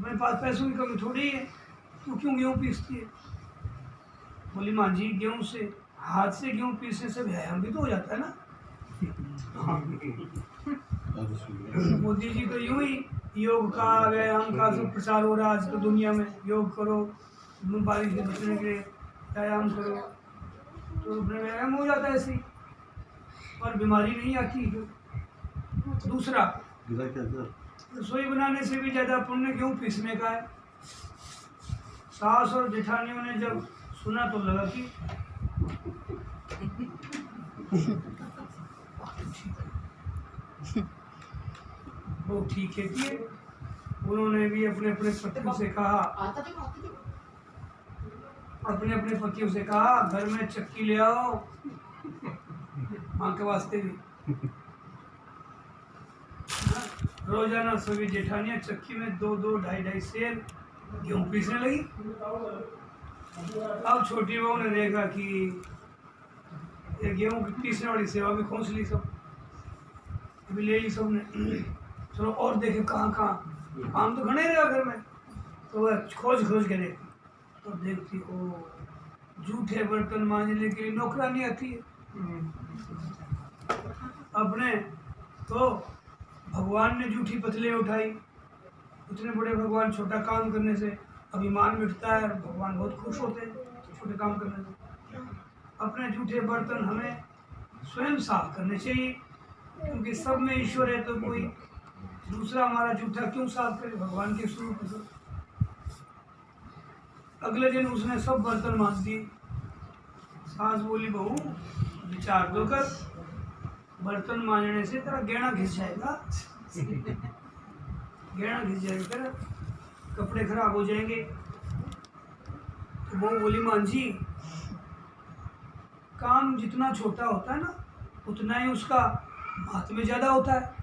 अपने पास पैसों की कमी थोड़ी है, तू क्यों गेहूँ पीसती है? बोली माँ जी गेहूँ से, हाथ से गेहूँ पीसने से व्यायाम भी तो हो जाता है ना। मोदी जी तो यूं ही योग का व्यायाम का सब प्रचार हो रहा है आजकल दुनिया में, योग करो, बीमारी से बचने के लिए व्यायाम करो, तो अपने व्यायाम हो जाता है ऐसे ही, और बीमारी नहीं आती। दूसरा, रसोई बनाने से भी ज़्यादा पुण्य गेहूँ पीसने का है। सास और जेठानियों ने जब सुना तो लगा कि वो ठीक है कि उन्होंने भी अपने अपने पतियों से कहा, घर में चक्की ले आओ, माँ के वास्ते भी। रोजाना सभी जेठानियां चक्की में 2-2, 2.5 सेर गेहूँ पीसने लगी। अब छोटी बहू ने देखा कि ये गेहूँ की पीसने वाली सेवा भी खोज ली सब, अभी ले ली सबने। चलो और देखे कहाँ काम तो घने रहेगा घर में, तो वह खोज के देखती, तो देखती ओ जूठे बर्तन मांजने के लिए नौकरानी आती है। अपने तो भगवान ने जूठी पतले उठाई, इतने बड़े भगवान छोटा काम करने से अभिमान मिटता है और भगवान बहुत खुश होते हैं छोटे काम करने से। अपने जूठे बर्तन हमें स्वयं साफ करने चाहिए, क्योंकि सब में ईश्वर है, तो कोई दूसरा हमारा जूठा क्यों साफ करे, भगवान के स्वरूप से। अगले दिन उसने सब बर्तन मांज दिए। सास बोली बहू विचार तो कर, बर्तन मांजने से तेरा गहना घिस जाएगा, तेरा कपड़े खराब हो जाएंगे। तो बहू बोली मां जी काम जितना छोटा होता है ना, उतना ही उसका महात्म्य ज्यादा होता है।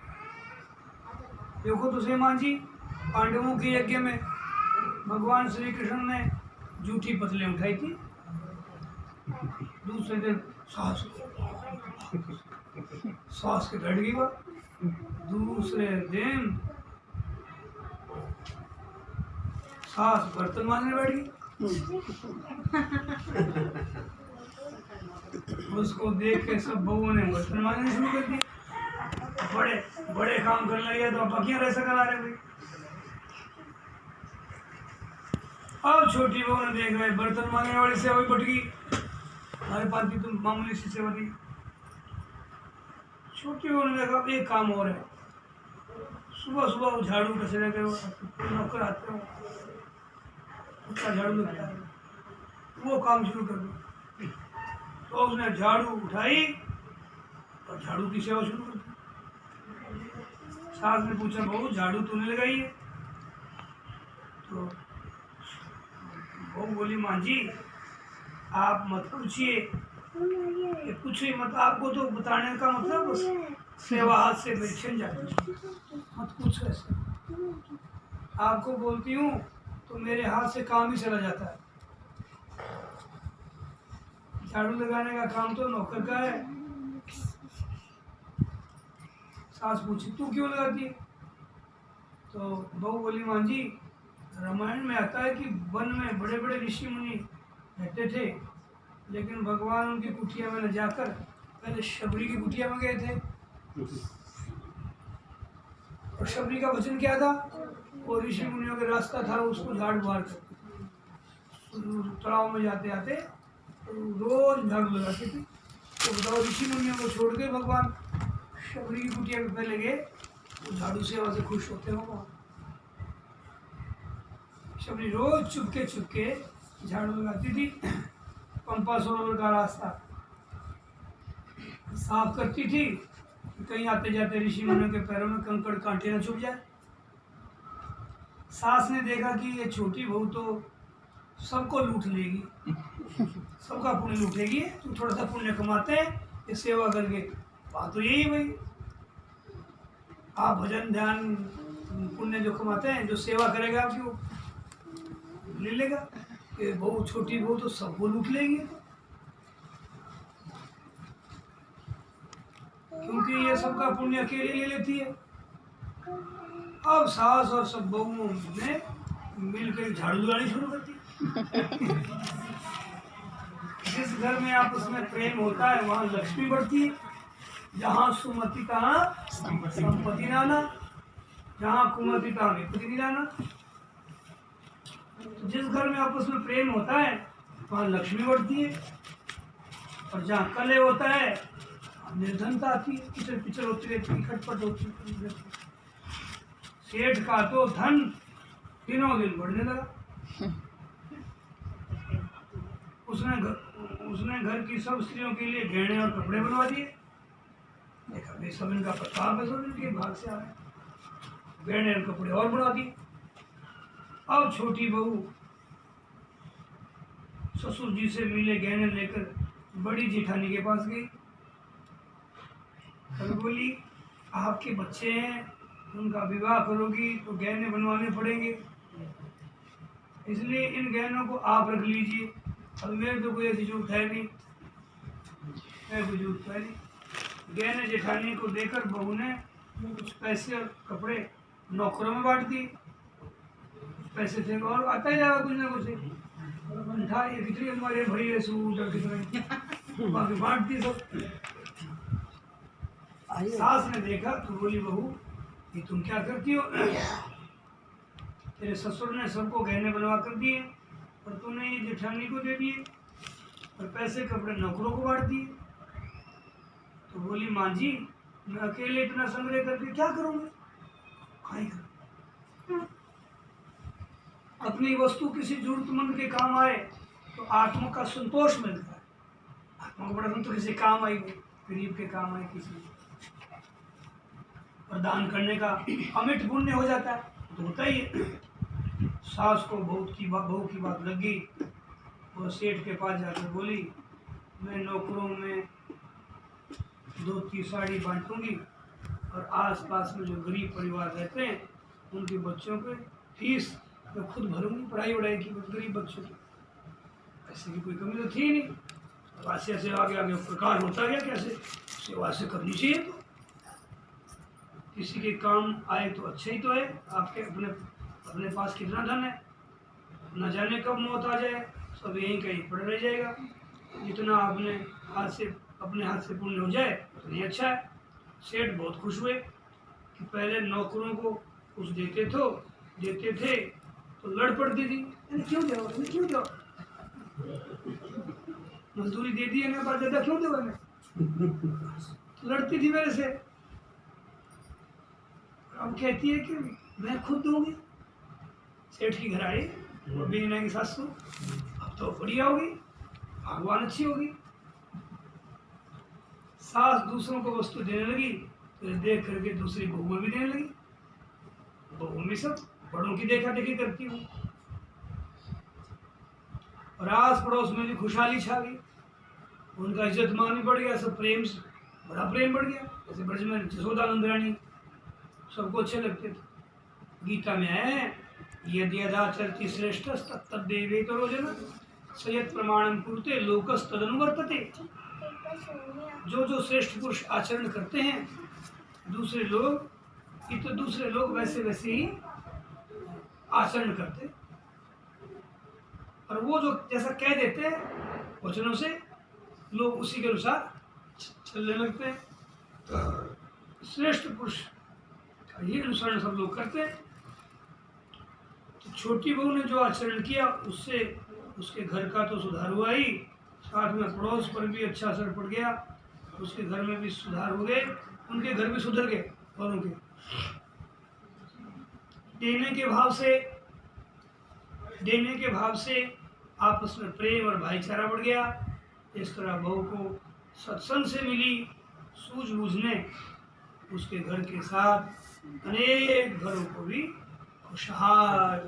देखो तो सही मां जी, पांडवों के यज्ञ में भगवान श्री कृष्ण ने जूठी पतले उठाई थी, दूसरे दिन सास के बैठ गई वह, दूसरे दिन सास बर्तन मांजने बैठ गई। उसको देख के सब बहुओं ने बर्तन मांजने शुरू कर दिए। बड़े काम करने लगे तो बकियां रह सका रहे भाई। अब छोटी बहू ने देख रहे बर्तन मांगने वाली सेवा भी बढ़ गई, हमारे पास भी तुम मामूली सी सेवा दी। छोटी बहू ने देखा एक काम और है, सुबह वो झाड़ू कचरे के नौकर आते हो, उसका झाड़ू लगता है, वो काम शुरू कर दो। तो उसने झाड़ू उठाई और झाड़ू की सेवा शुरू कर दी। सास ने पूछा बहू झाड़ू तूने लगाई है? तो बहू बोली माँ जी आप मत पूछिए, कुछ ही मत, आपको तो बताने का मतलब सेवा हाथ से मेरी छिन जाती, मत कुछ ऐसे, आपको बोलती हूँ तो मेरे हाथ से काम ही चला जाता है। झाड़ू लगाने का काम तो नौकर का है। सास पूछी तू क्यों लगाती है? तो बहू बोली माँ जी रामायण में आता है कि वन में बड़े बड़े ऋषि मुनि रहते थे, लेकिन भगवान उनकी कुटिया में न जाकर पहले शबरी की कुटिया में गए थे। और शबरी का वचन क्या था? वो ऋषि मुनियों का रास्ता था, उसको झाड़ बुहार कर तालाब में जाते आते रोज झाड़ू लगाती थी। तो बताओ ऋषि मुनियों को छोड़ के भगवान शबरी की कुटिया में पहले गए, तो झाड़ू सेवा से खुश होते हो। शबरी रोज चुपके झाड़ू लगाती थी, पंपा सरोवर का रास्ता साफ करती थी, कहीं आते जाते ऋषि मुनियों के पैरों में कंकड़ कांटे न चुभ जाए। सास ने देखा कि ये छोटी बहू तो सबको लूट लेगी, सबका पुण्य लूटेगी, तो थोड़ा सा पुण्य कमाते हैं ये सेवा करके। बात तो यही भाई, आप भजन ध्यान पुण्य जो कमाते हैं, जो सेवा करेगा आपकी वो ले लेगा। ये बहू छोटी बहू तो सबको लूट लेगी, क्योंकि ये सबका पुण्य अकेले ले लेती है। अब सास और सब बहुओं ने मिलकर झाड़ू लगानी शुरू करती है। जिस घर में आपस में प्रेम होता है वहाँ लक्ष्मी बढ़ती है। जहाँ सुमति तहाँ संपत्ति नाना, जहाँ कुमति तहाँ विपत्ति नहीं लाना। तो जिस घर में आपस में प्रेम होता है वहाँ लक्ष्मी बढ़ती है, और जहाँ कलह होता है निर्धनता आती है, किचड़ पिचड़ होती रहती है, खटपट होती है। सेठ का तो धन दिनों दिन बढ़ने लगा। उसने घर की सब स्त्रियों के लिए गहने और कपड़े बनवा दिए। देखा भाई सब इनका प्रताप है, सब इनके भाग से आ रहे, गहने और कपड़े और बढ़ा दिए। अब छोटी बहू ससुर जी से मिले गहने लेकर बड़ी जेठानी के पास गई। कल बोली आपके बच्चे हैं, उनका विवाह करोगी तो गहने बनवाने पड़ेंगे, इसलिए इन गहनों को आप रख लीजिए। अब मेरे तो कोई ऐसी जरूरत है नहीं, मैं कोई जरूरत है नहीं। गहने जेठानी को देकर बहू ने कुछ पैसे और कपड़े नौकरों में बांट दिए। पैसे थे और आता ही जाएगा कुछ ना कुछ, ये कितनी हमारे भरी है सूट और कितने बाकी बांट दी सब। सास ने देखा तो बोली बहू ये तुम क्या करती हो? तेरे ससुर ने सबको गहने बनवा कर दिए और तूने ये जेठानी को दे दिए और पैसे कपड़े नौकरों को बांट दिए। तो बोली माँ जी मैं अकेले इतना संग्रह करके क्या करूँगी? खाई कर अपनी वस्तु किसी जरूरतमंद के काम आए तो आत्मा का संतोष मिलता है। आत्मा को बड़ा संतोष, किसी काम आई, गरीब के काम आए किसी, और दान करने का अमिट पुण्य हो जाता है, तो होता ही है। सास को बहू की बात लग गई। वो सेठ के पास जाकर बोली मैं नौकरों में धोती साड़ी बांटूंगी और आसपास में जो गरीब परिवार रहते हैं उनके बच्चों के फीस मैं खुद भरूंगी, पढ़ाई वढ़ाई की गरीब बच्चों की। ऐसे की कोई कमी तो थी नहीं, ऐसे ऐसे आगे आगे प्रकार होता गया। कैसे सेवा से करनी चाहिए, तो किसी के काम आए तो अच्छा ही तो है। आपके अपने पास कितना धन है, न जाने कब मौत आ जाए, सब यहीं कहीं पड़ रह जाएगा। जितना अपने हाथ से पुण्य हो जाए तो नहीं अच्छा है। सेठ बहुत खुश हुए कि पहले नौकरों को कुछ देते थे तो लड़ पड़ती थी, क्यों दो मजदूरी दे दी है ना, बात ज़्यादा क्यों दो, लड़ती थी मेरे से। अब कहती है कि मैं खुद दूंगी। सेठ की घर आई बीना की सासू, अब तो बढ़िया होगी, भगवान अच्छी होगी। सास दूसरों को वस्तु देने लगी तो देख करके दूसरी बहू में भी देने लगी। बहू में सब बड़ों की देखा देखी करती हूँ, और आस पड़ोस में भी खुशहाली छा गई। उनका इज्जत मान भी बढ़ गया, सब प्रेम से बड़ा प्रेम बढ़ गया। जैसे ब्रज में जसोदानंद रानी सबको अच्छे लगते थे। गीता में है यदि यदाचरति श्रेष्ठ तत्तदेवे तो रोजना सयत प्रमाणम कुरुते लोकस तदनुवर्तते। जो श्रेष्ठ पुरुष आचरण करते हैं दूसरे लोग वैसे वैसे ही आचरण करते, और वो जो जैसा कह देते हैं वचनों से लोग उसी के अनुसार चलने लगते हैं। श्रेष्ठ पुरुष का ये अनुसरण सब लोग करते हैं। तो छोटी बहू ने जो आचरण किया उससे उसके घर का तो सुधार हुआ ही, साथ में पड़ोस पर भी अच्छा असर पड़ गया। उसके घर में भी सुधार हो गए, उनके घर भी सुधर गए औरों के। देने के भाव से आपस में प्रेम और भाईचारा बढ़ गया। इस तरह बहू को सत्संग से मिली सूझबूझ ने उसके घर के साथ अनेक घरों को भी खुशहाल